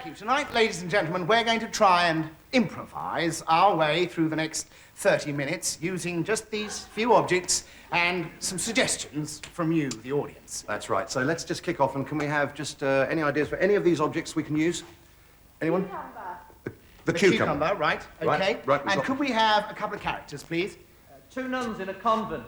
you. Tonight, ladies and gentlemen, we're going to try and improvise our way through the next 30 minutes using just these few objects and some suggestions from you, the audience. That's right. So let's just kick off, and can we have just any ideas for any of these objects we can use? Anyone? Cucumber. The Cucumber, right. Okay. Right, and could we have a couple of characters, please? 2 nuns in a convent.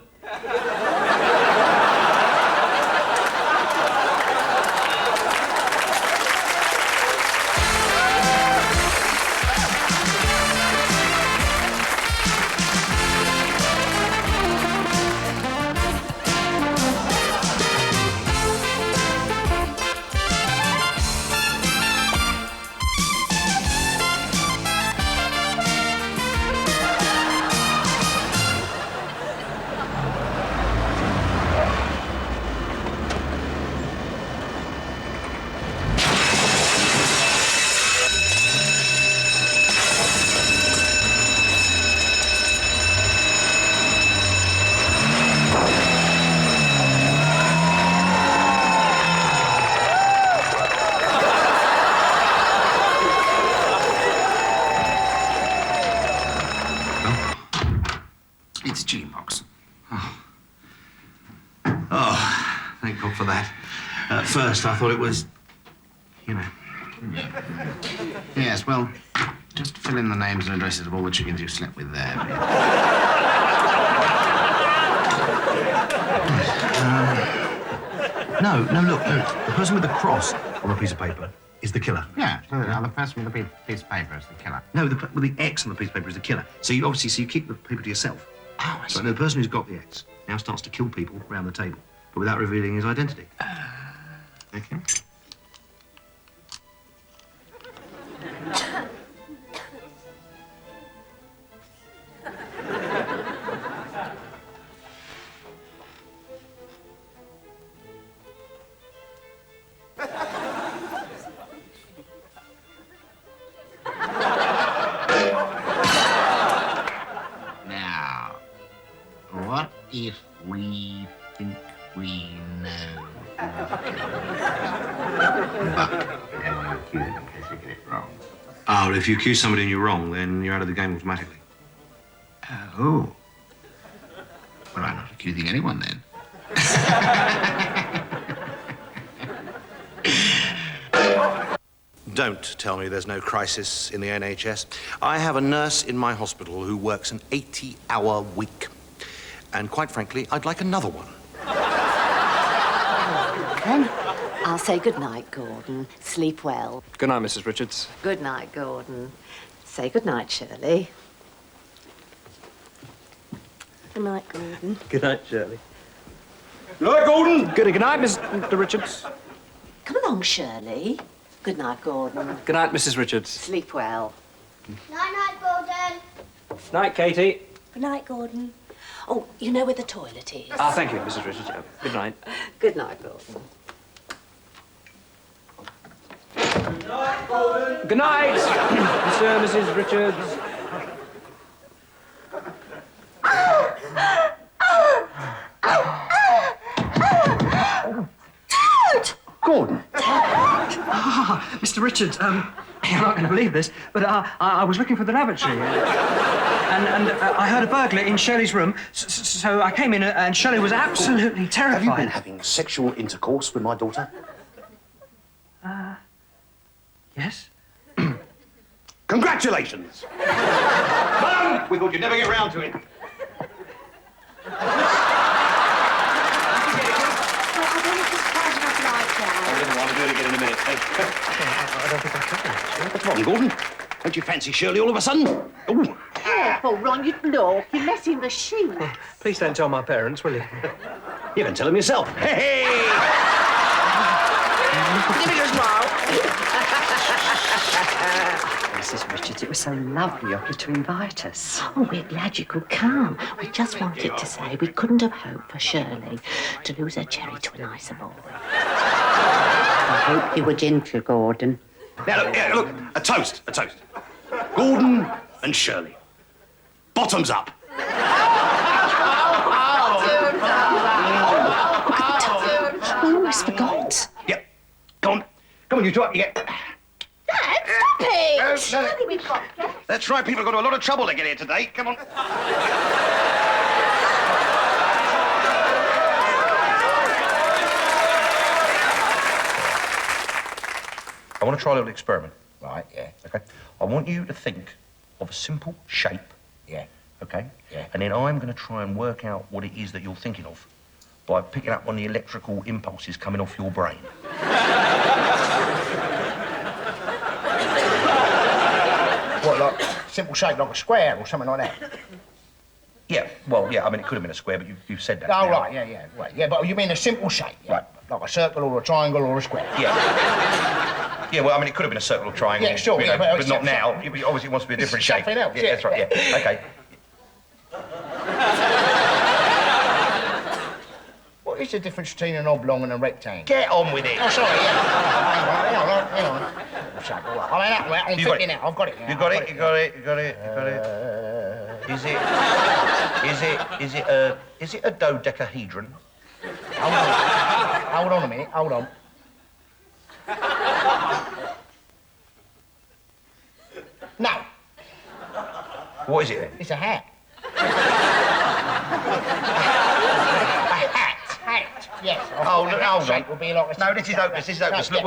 It's G-Box. Oh, thank God for that. At first, I thought it was, you know. Yes, well, just fill in the names and addresses of all the chickens you slept with there. No, look. The person with the cross on the piece of paper is the killer. Yeah, now the person with the piece of paper is the killer. No, with the X on the piece of paper is the killer. So you keep the paper to yourself. Oh, I see. So the person who's got the X now starts to kill people around the table, but without revealing his identity. Okay. Now, what if we think we know? But we don't want to accuse it in case we get it wrong. Oh, if you accuse somebody and you're wrong, then you're out of the game automatically. Oh. Well, I'm not accusing anyone then. Don't tell me there's no crisis in the NHS. I have a nurse in my hospital who works an 80-hour week. And quite frankly, I'd like another one. Then I'll say good night, Gordon. Sleep well. Good night, Mrs. Richards. Good night, Gordon. Say good night, Shirley. Good night, Gordon. Good night, Shirley. Good night, Gordon. Good night, Mr. Richards. Come along, Shirley. Good night, Gordon. Good night, Mrs. Richards. Sleep well. Night-night, Gordon. Night, Katie. Good night, Gordon. Oh, you know where the toilet is. Ah, thank you, Mrs. Richards. Good night. Good night, Gordon. Good night, Mr. and Mrs. Richards. Gordon. Mr. Richards, you're not going to believe this, but I was looking for the lavatory. And I heard a burglar in Shirley's room, so I came in and Shirley was absolutely terrified. Have you been having sexual intercourse with my daughter? Yes? Congratulations. Come on. We thought you'd never get round to it. I'll do it again in a minute. What's wrong, Gordon? Don't you fancy Shirley all of a sudden? Ooh. Careful, Ron, you'd blow. You're messing the sheet. Please don't tell my parents, will you? You can tell him yourself. Hey! Give it a smile. Mrs. Richards, it was so lovely of you to invite us. Oh, we're glad you could come. We just wanted to say we couldn't have hoped for Shirley to lose her cherry to a nicer boy. I hope you were gentle, Gordon. Now, look, a toast. Gordon and Shirley. Bottoms up. I almost forgot. Yep. Come on, you two up. You get... Dad, That's right, people have gone to a lot of trouble to get here today. Come on. I want to try a little experiment. Right, yeah. Okay? I want you to think of a simple shape. Yeah. Okay? Yeah. And then I'm going to try and work out what it is that you're thinking of by picking up on the electrical impulses coming off your brain. What, like simple shape, like a square or something like that? Yeah, well, yeah, I mean, it could have been a square, but you've said that. Oh, now. right, yeah. Right, yeah, but you mean a simple shape? Yeah? Right. Like a circle or a triangle or a square? Yeah. Yeah, well, I mean, it could have been a circle or triangle. Yeah, sure, you yeah, know, but but it's not some- now. It obviously wants to be a different shape. Something else, Yeah, yeah, that's right, yeah. Okay. What is the difference between an oblong and a rectangle? Get on with it. Oh, sorry, yeah. Hang on. Shape, all right. I mean, I'm You got thinking it. now. I've got it now. You got it, you got it, you got it, you got it. Is it a dodecahedron? Hold on a minute, hold on. No, What is it then? it's a hat. Hat, yes. Oh, look, hold Shape on. would be like a No, this is hopeless, this is hopeless. Look,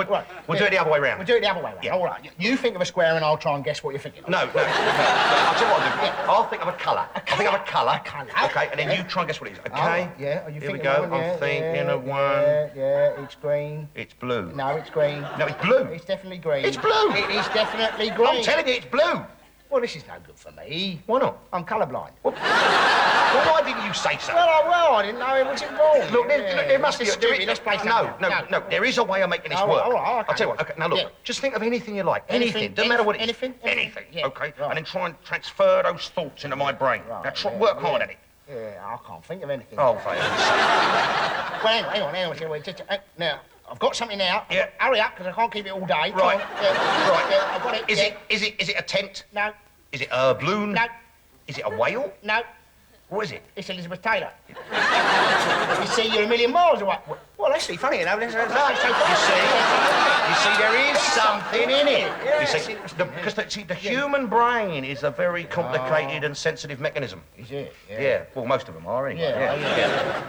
we'll do it the other way round. We'll do it the other way round. Yeah. All right. You think of a square and I'll try and guess what you're thinking of. No. I'll tell you what I'll do. I'll think of a colour. I'll think of a colour. Okay, and then you try and guess what it is, okay? Oh, yeah. Are you Here we thinking go. of one? I'm thinking of one. Yeah, it's green. It's blue. No, it's green. No, it's blue. It's definitely green. It's blue. It is definitely green. I'm telling you, it's blue. Well, this is no good for me. Why not? I'm colourblind. Well, why didn't you say so? Well, I didn't know it was involved. Look, there must be... This is stupid. Let's play something. No. There is a way of making this Oh, work. all right, okay. I'll tell you what. Okay, now look. Yeah. Just think of anything you like. Anything, Doesn't matter what it is. anything. Yeah, Okay. right. And then try and transfer those thoughts into my brain. Right, Now yeah, work hard at it. Yeah, I can't think of anything. Oh, for heaven's sake. Well, hang on. Now, I've got something now. Yeah. Hurry up, because I can't keep it all day. Come Right. on. Yeah, Right. Yeah, I've got it. Is yeah. it a tent? No. Is it a balloon? No. Is it a whale? No. What is it? It's Elizabeth Taylor. You see, you're a million miles away. Well, actually, funny enough. That's so You see, there is something in it. Yeah, You see, because the human brain is a very complicated and sensitive mechanism. Is it? Yeah, well, most of them are, anyway.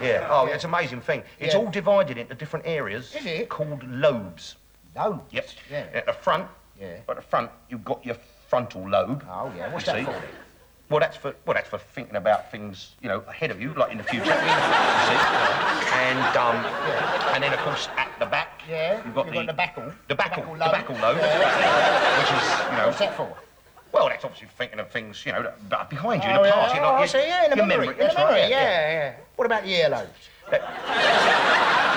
Yeah. Oh, it's an amazing thing. It's Yeah. all divided into different areas. Is it? Called lobes. No. Yep. Yeah. At the front, you've got your frontal lobe. Oh, yeah. What's you that see. for? Well, that's for thinking about things, ahead of you, like in the future. You see. And then of course at the back, Yeah. you've got the backle. the backle lobe. lobe, which is What's that for? well, that's obviously thinking of things, that are behind you in Oh, the yeah. past. Oh, I see. Yeah, in the your memory. In That's the memory. right. Yeah. What about the earlobes?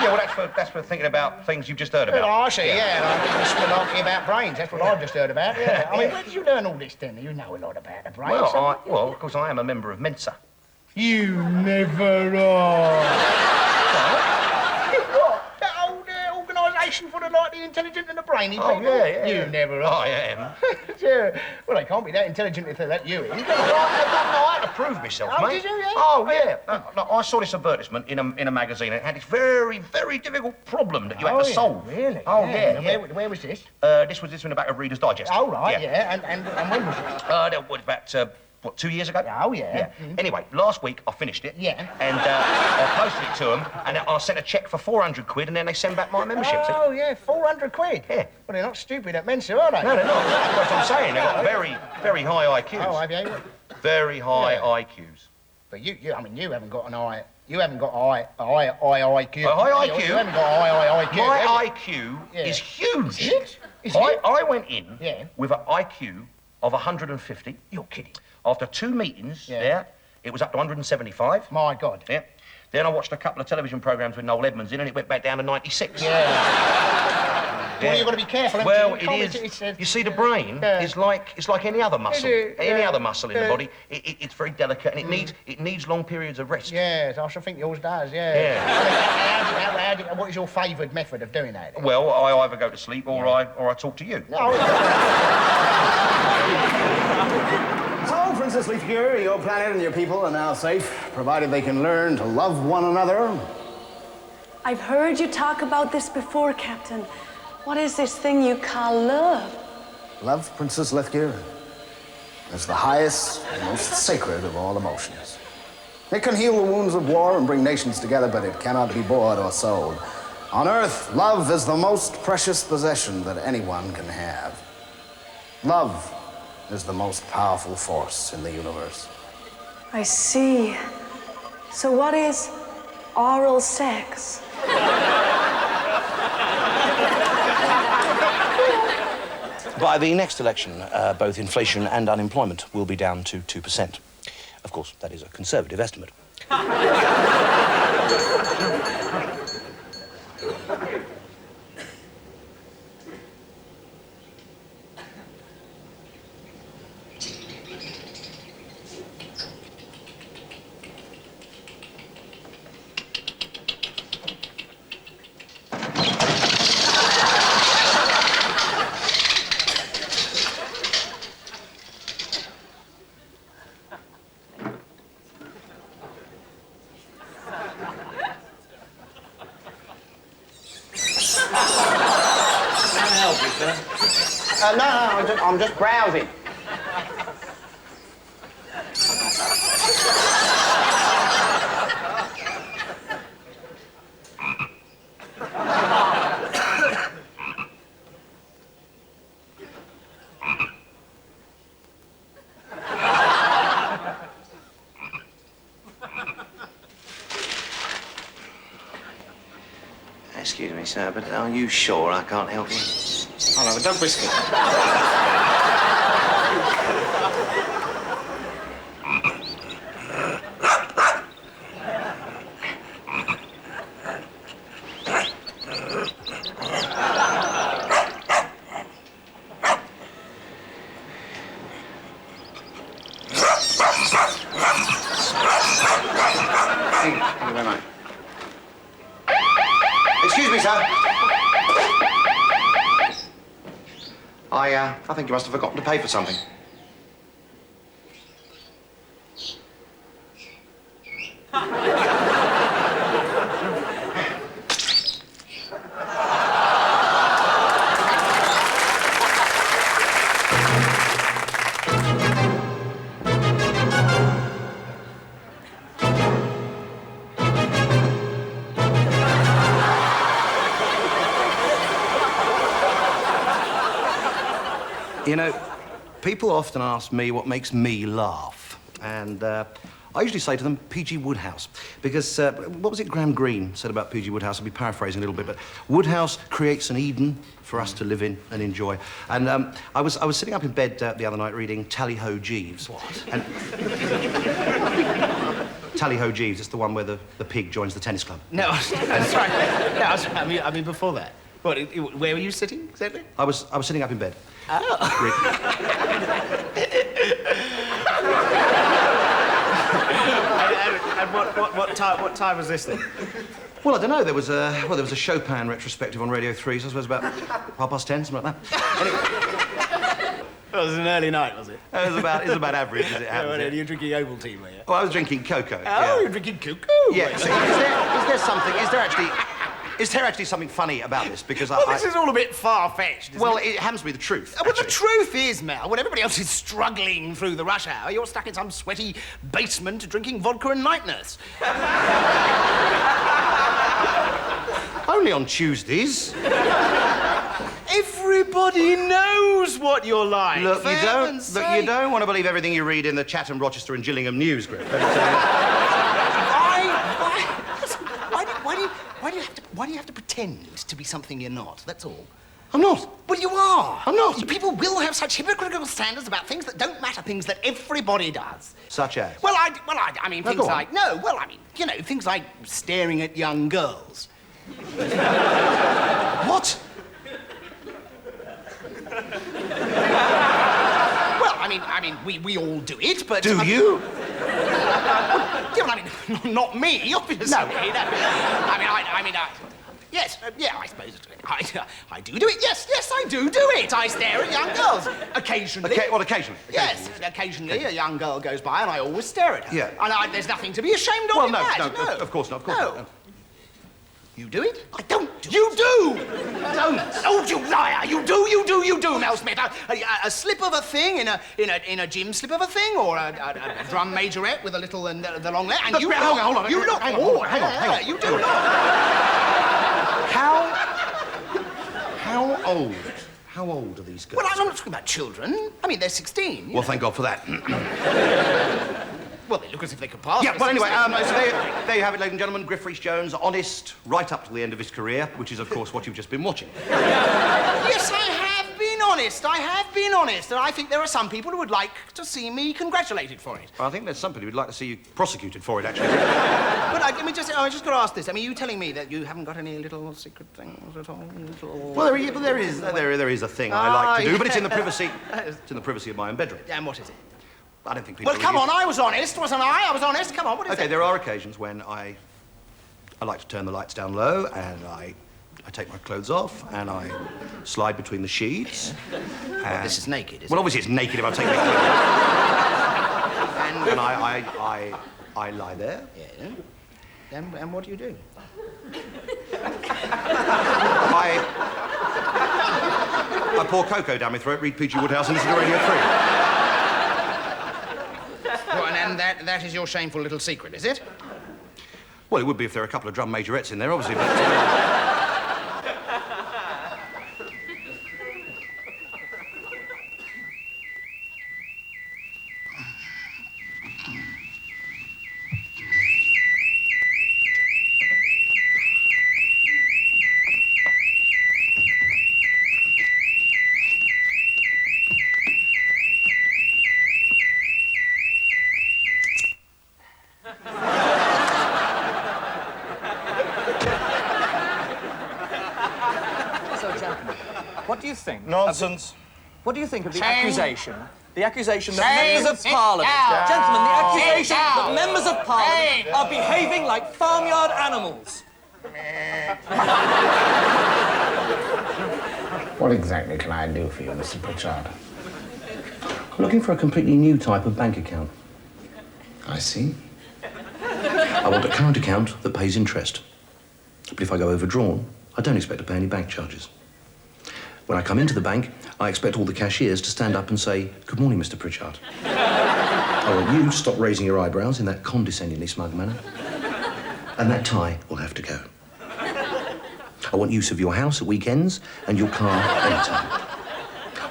Yeah, well, that's for thinking about things you've just heard about. Oh, I see, yeah. It's malarkey about brains. That's what I've just heard about, yeah. I mean, where did you learn all this, then? You know a lot about the brain. Well, of course, I am a member of Mensa. You never are. What? That old organisation for the intelligent and the brainy people? Oh, yeah. You never are. I am. Yeah. Well, they can't be that intelligent if they're that you. I had to prove myself, Oh, mate. did you, yeah? Oh, yeah. No, I saw this advertisement in a magazine. It had this very, very difficult problem that you had to solve. Really? Oh, And yeah. Where was this? This was in the back of Reader's Digest. Oh, right, yeah. And when was it? That was about 2 years ago? Oh, yeah. Anyway, last week I finished it. Yeah. And I posted it to them, and I sent a cheque for 400 quid, and then they send back my membership. Oh, yeah, 400 quid. Yeah. Well, they're not stupid at Mensa, are they? No, they're not. That's what I'm saying. They've got very, very high IQs. Oh, have you? Very high Yeah. IQs. But you haven't got an eye. You haven't got IQ. A high IQ? You haven't got IQ. My have you? IQ Yeah. is huge. Is it? Is it? I went in Yeah. with an IQ of 150. You're kidding. After 2 meetings, Yeah. it was up to 175. My God. Yeah. Then I watched a couple of television programmes with Noel Edmonds in, and it went back down to 96. Yeah. Well, you've got to be careful. haven't Well, you? it is. You see, the brain Yeah. is like any other muscle. it? Any Yeah. other muscle in the Yeah. body. It's very delicate, and it needs long periods of rest. Yes, I should think yours does. Yeah. Yeah. What is your favoured method of doing that? Well, I either go to sleep or I talk to you. No. So, Princess Leafgear, your planet and your people are now safe, provided they can learn to love one another. I've heard you talk about this before, Captain. What is this thing you call love? Love, Princess Leafgear? is the highest and most sacred of all emotions. It can heal the wounds of war and bring nations together, but it cannot be bought or sold. On Earth, love is the most precious possession that anyone can have. Love is the most powerful force in the universe. I see. So what is oral sex? By the next election, both inflation and unemployment will be down to 2%. Of course, that is a conservative estimate. No, I'm just browsing. Excuse me, sir, but are you sure I can't help you? I'll have a dog biscuit. Thank you very much. Excuse me, sir. I think you must have forgotten to pay for something. You know, people often ask me what makes me laugh. And I usually say to them, P.G. Wodehouse. Because, what was it Graham Greene said about P.G. Wodehouse? I'll be paraphrasing a little bit, but Wodehouse creates an Eden for us to live in and enjoy. And I was sitting up in bed the other night reading Tally Ho Jeeves. What? And Tally Ho Jeeves, it's the one where the pig joins the tennis club. No, that's right. No, I mean before that. What? Where were you sitting exactly? I was sitting up in bed. Oh. And what time was this then? Well, I don't know. There was a Chopin retrospective on Radio 3, so I suppose about 10:30, something like that. Anyway. It was an early night, was it? It was about average, as it happens. You're drinking Ovaltine, were you? Well, I was drinking cocoa. Oh, you're drinking cocoa? Yeah. So is there actually something funny about this? Because this is all a bit far-fetched, isn't it? It happens to be the truth. Well, the truth is, Mel, when everybody else is struggling through the rush hour, you're stuck in some sweaty basement drinking vodka and night nurse. Only on Tuesdays. Everybody knows what you're like. Look, you don't want to believe everything you read in the Chatham, Rochester and Gillingham News Group. Why do you have to pretend to be something you're not? That's all. I'm not. Well, you are. I'm not. People will have such hypocritical standards about things that don't matter, things that everybody does. Such as? I mean, things like... No, well, I mean, you know, things like staring at young girls. What? Well, I mean, we all do it, but... Do you? Yeah, well, I mean, not me, obviously. No. Yes, I suppose I do it. Yes, I do it. I stare at young girls. Occasionally. Occasionally? Yes, occasionally a young girl goes by and I always stare at her. Yeah. And there's nothing to be ashamed of in that. No, of course not, of course not. You do it? I don't do You do! Don't. Oh, you liar! You do, Mel Smith. A slip of a thing in a gym slip of a thing, or a drum majorette with a little the long leg. And Look, you hold on. You look. Hang on. You do look. How old are these girls? Well, I'm not talking about children. I mean, they're 16. Well, thank God for that. Well, they look as if they could pass. Yeah, for well, anyway, 16. so there you have it, ladies and gentlemen. Griff Rhys-Jones, honest right up to the end of his career, which is, of course, what you've just been watching. Yes, I have been honest. And I think there are some people who would like to see me congratulated for it. I think there's some people who'd like to see you prosecuted for it, actually. But I just got to ask this. I mean, you telling me that you haven't got any little secret things at all? Well, there is a thing I like to do, but it's in the privacy. It's in the privacy of my own bedroom. And what is it? I don't think people. Well, come on, I was honest, wasn't I? I was honest. Come on, what is it? Okay, there are occasions when I like to turn the lights down low, and I take my clothes off, and I slide between the sheets. Well, this is naked, isn't Well, obviously it's naked if I take my clothes off. And I lie there. Yeah. And what do you do? I pour cocoa down my throat, read P.G. Woodhouse, and listen to Radio 3. Well, and that is your shameful little secret, is it? Well, it would be if there were a couple of drum majorettes in there, obviously, but... What do you think? Nonsense. What do you think of the Shame. accusation? The accusation that Shame. members of Parliament... Down. Gentlemen, the accusation Down. that members of Parliament Shame. are behaving like farmyard animals. What exactly can I do for you, Mr. Pritchard? I'm looking for a completely new type of bank account. I see. I want a current account that pays interest. But if I go overdrawn, I don't expect to pay any bank charges. When I come into the bank, I expect all the cashiers to stand up and say, "Good morning, Mr. Pritchard." I want you to stop raising your eyebrows in that condescendingly smug manner. And that tie will have to go. I want use of your house at weekends and your car anytime.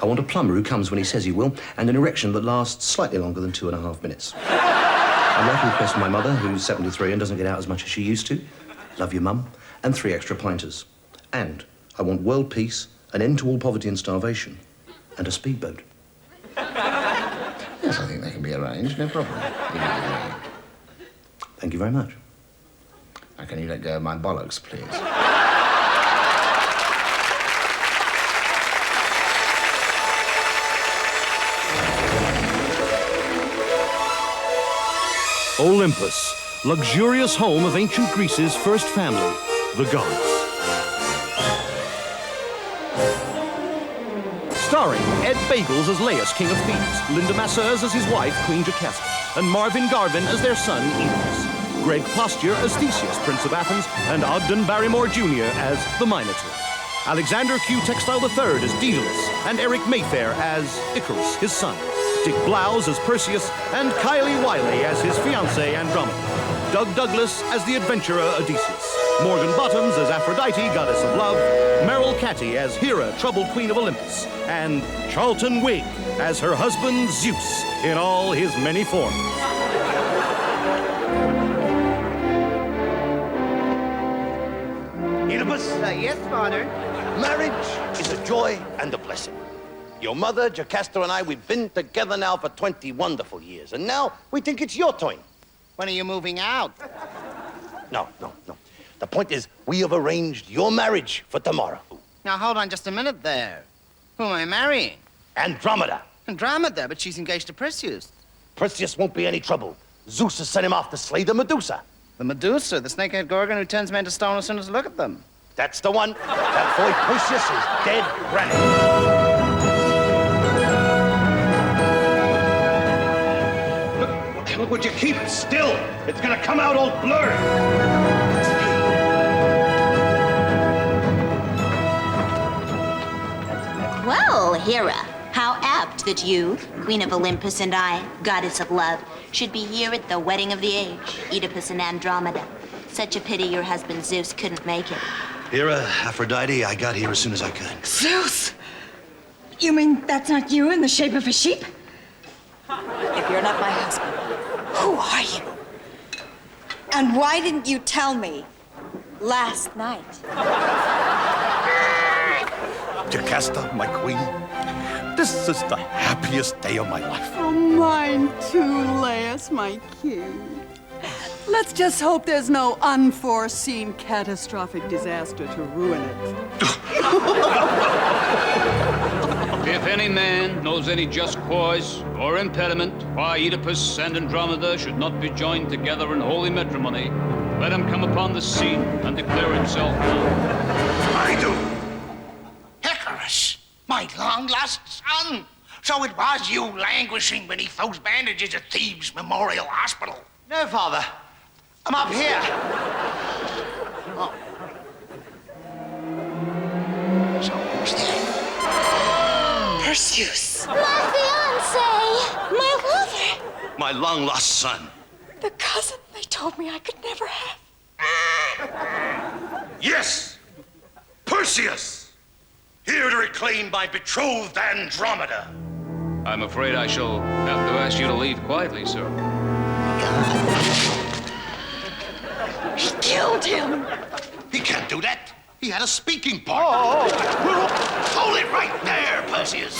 I want a plumber who comes when he says he will, and an erection that lasts slightly longer than 2.5 minutes. I'd like to request from my mother, who's 73 and doesn't get out as much as she used to. Love your mum. And 3 extra pointers. And I want world peace, an end to all poverty and starvation, and a speedboat. Yes, I think that can be arranged, no problem. Thank you very much. Now, can you let go of my bollocks, please? Olympus, luxurious home of ancient Greece's first family, the gods. Starring Ed Bagels as Laius, King of Thebes, Linda Masseuse as his wife, Queen Jocasta, and Marvin Garvin as their son, Enos, Greg Posture as Theseus, Prince of Athens, and Ogden Barrymore Jr. as the Minotaur. Alexander Q. Textile III as Daedalus, and Eric Mayfair as Icarus, his son, Dick Blouse as Perseus, and Kylie Wiley as his fiancée Andromeda, Doug Douglas as the adventurer Odysseus, Morgan Bottoms as Aphrodite, goddess of love, Meryl Catty as Hera, troubled queen of Olympus, and Charlton Wigg as her husband Zeus in all his many forms. Oedipus, Yes, Father. marriage is a joy and a blessing. Your mother, Jocasta, and I, we've been together now for 20 wonderful years, and now we think it's your turn. When are you moving out? No. The point is, we have arranged your marriage for tomorrow. Now, hold on just a minute there. Who am I marrying? Andromeda. Andromeda, but she's engaged to Perseus. Perseus won't be any trouble. Zeus has sent him off to slay the Medusa. The Medusa, the snake-head Gorgon who turns men to stone as soon as they look at them. That's the one. That boy Perseus is dead granite. Look, would you keep still? It's gonna come out all blurry. Hera. How apt that you, Queen of Olympus, and I, Goddess of Love, should be here at the wedding of the age, Oedipus and Andromeda. Such a pity your husband Zeus couldn't make it. Hera, Aphrodite, I got here as soon as I could. Zeus! You mean that's not you in the shape of a sheep? If you're not my husband, Who are you? And why didn't you tell me last night? Jocasta, my queen, this is the happiest day of my life. Oh, mine too, Laius, my king. Let's just hope there's no unforeseen catastrophic disaster to ruin it. If any man knows any just cause or impediment why Oedipus and Andromeda should not be joined together in holy matrimony, let him come upon the scene and declare himself known. I do. Icarus, my long-lost son. So it was you languishing beneath those bandages at Thebes Memorial Hospital. No, Father. I'm up here. Oh. So who's there? Perseus. My fiancé! My lover. My long-lost son. The cousin they told me I could never have. Yes! Perseus! Here to reclaim my betrothed Andromeda. I'm afraid I shall have to ask you to leave quietly, sir. He killed him. He can't do that. He had a speaking part. Hold it right there, Perseus.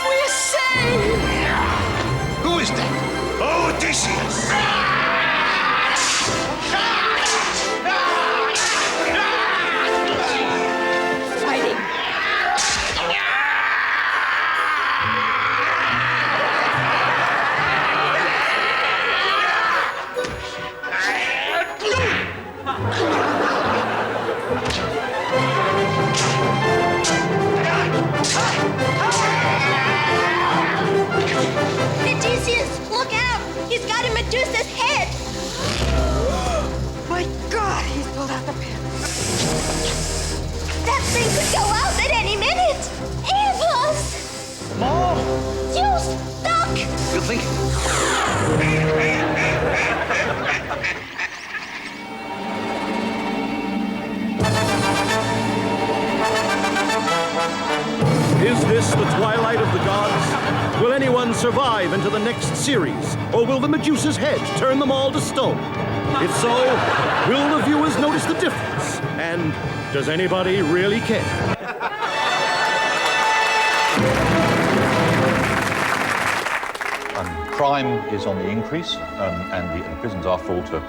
We're saved. Who is that? Odysseus. Fighting. Odysseus, look out! He's got a Medusa's head! My God, he's pulled out the pin. That thing could go out at any minute! Oedipus! More? You stuck! You think? Is this the twilight of the gods? Will anyone survive into the next series? Or will the Medusa's head turn them all to stone? If so, will the viewers notice the difference? And does anybody really care? Crime is on the increase, and the prisons are full to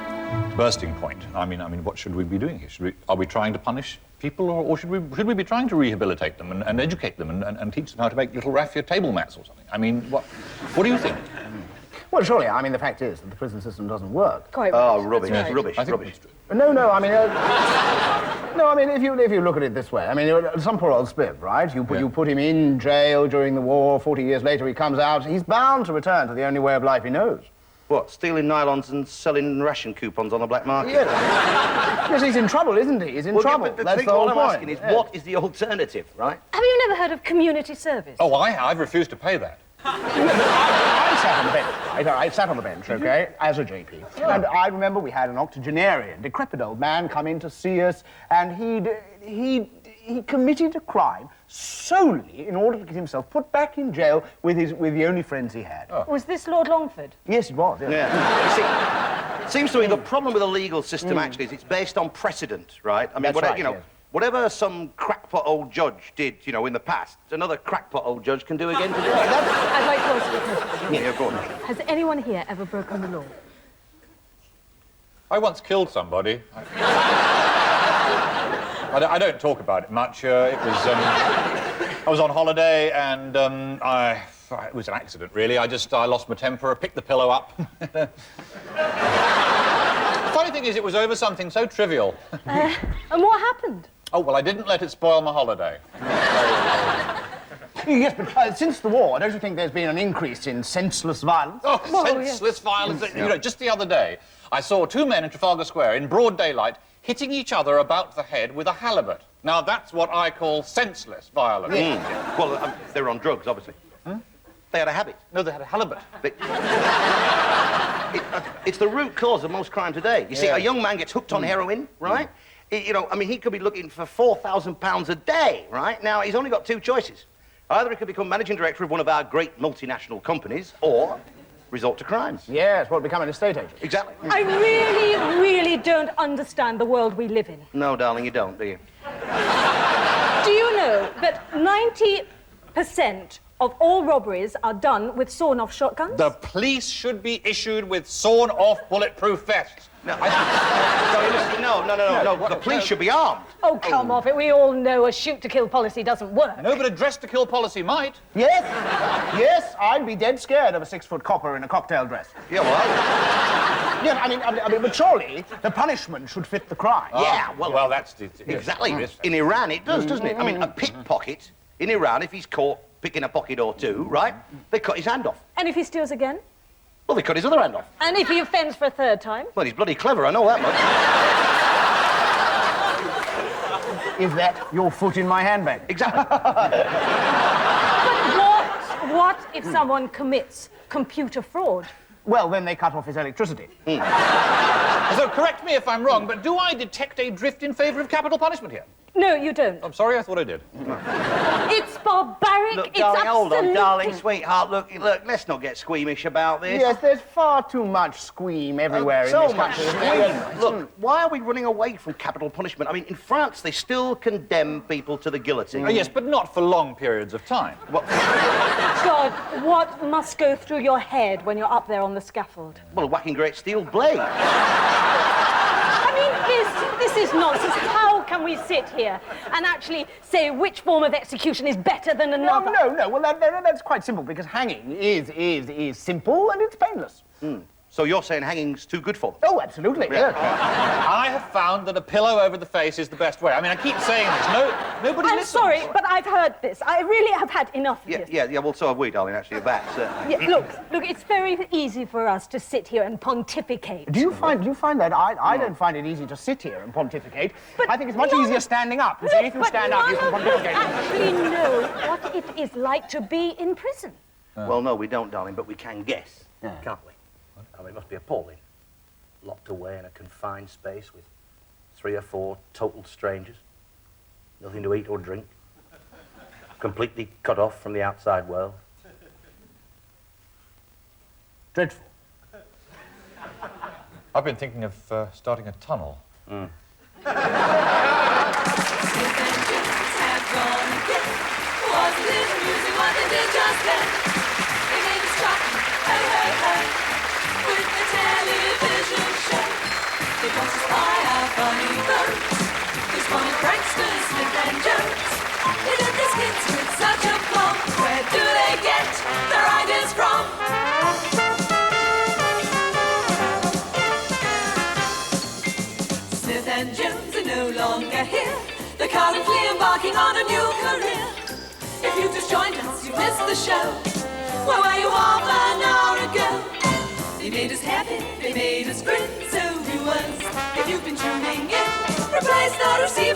bursting point. I mean, what should we be doing here? Are we trying to punish people, or should we be trying to rehabilitate them and educate them and teach them how to make little raffia table mats or something? I mean, what do you think? Well, surely, I mean, the fact is that the prison system doesn't work. quite Oh, right. rubbish, That's right. rubbish, I think rubbish. No, I mean, if you look at it this way, I mean, some poor old spiv, right? You put him in jail during the war. 40 years later, he comes out. He's bound to return to the only way of life he knows. What, stealing nylons and selling ration coupons on the black market? Yes, he's in trouble, isn't he? He's in trouble. Yeah, but That's the whole what I'm point. asking is, what is the alternative, right? Have you never heard of community service? Oh, I've refused to pay that. I sat on the bench, okay, as a JP. And I remember we had an octogenarian, decrepit old man come in to see us, and he committed a crime solely in order to get himself put back in jail with the only friends he had. Oh. Was this Lord Longford? Yes, it was. Yeah. You see, it seems to me the problem with the legal system actually is it's based on precedent, right? I mean, That's whatever, right, yes. whatever some crackpot old judge did, in the past, another crackpot old judge can do again today. I'd like to ask you a question. Yeah, go on. Has anyone here ever broken the law? I once killed somebody. I don't talk about it much. I was on holiday and it was an accident, really. I lost my temper. I picked the pillow up. The funny thing is, it was over something so trivial. And what happened? Oh, well, I didn't let it spoil my holiday. Yes, but since the war, don't you think there's been an increase in senseless violence? Oh, senseless violence. Just the other day, I saw two men in Trafalgar Square in broad daylight hitting each other about the head with a halibut. Now, that's what I call senseless violence. Well, they were on drugs, obviously. They had a habit. No, they had a halibut. It's the root cause of most crime today. You see, a young man gets hooked on heroin, right? You know, I mean, he could be looking for £4,000 a day, right? Now, he's only got two choices. Either he could become managing director of one of our great multinational companies, or resort to crimes. Yes, well, become an estate agent. Exactly. I really, really don't understand the world we live in. No, darling, you don't, do you? Do you know that 90% of all robberies are done with sawn-off shotguns? The police should be issued with sawn-off bulletproof vests. No, the police should be armed. Oh, come off it. We all know a shoot-to-kill policy doesn't work. No, but a dress-to-kill policy might. Yes, yes, I'd be dead scared of a 6-foot copper in a cocktail dress. Yeah, well... Yeah, I mean, but surely the punishment should fit the crime. Yeah, well, that's... Exactly. In Iran, it does, doesn't it? I mean, a pickpocket in Iran, if he's caught picking a pocket or two, right, they cut his hand off. And if he steals again? Well, they cut his other hand off. And if he offends for a third time? Well, he's bloody clever, I know that much. Is that your foot in my handbag? Exactly. But what if someone commits computer fraud? Well, then they cut off his electricity. So, correct me if I'm wrong, but do I detect a drift in favour of capital punishment here? No, you don't. I'm sorry, I thought I did. It's barbaric. Look, it's darling, hold on, absolutely... darling, sweetheart. Look, let's not get squeamish about this. Yes, there's far too much squeam everywhere in this country. Look, why are we running away from capital punishment? I mean, in France, they still condemn people to the guillotine. Yes, but not for long periods of time. Well, God, what must go through your head when you're up there on the scaffold? well, whacking great steel blade. I mean, this is nonsense. How can we sit here and actually say which form of execution is better than another? No. Well, that's quite simple, because hanging is simple and it's painless. So you're saying hanging's too good for them? Oh, absolutely. Yeah. I have found that a pillow over the face is the best way. I mean, I keep saying this. Nobody I'm listens. sorry, but I've heard this. I really have had enough of this. Yeah, well, so have we, darling, actually, of that, certainly. Yeah, look, it's very easy for us to sit here and pontificate. Do you find that? I don't find it easy to sit here and pontificate. But I think it's much easier standing up. You see, if you stand up, you can pontificate. Actually know what it is like to be in prison. Well, no, we don't, darling, but we can guess, can't we? I mean, it must be appalling. Locked away in a confined space with 3 or 4 total strangers. Nothing to eat or drink. Completely cut off from the outside world. Dreadful. I've been thinking of starting a tunnel. Television show. They want to spy our funny boats. These funny pranksters, Smith and Jones. They did these kids with such a plum. Where do they get their ideas from? Smith and Jones are no longer here. They're currently embarking on a new career. If you just joined us, you missed the show. Where were you half an hour ago? They made us happy, they made us grin, so do us. If you've been tuning in, replace the receiver.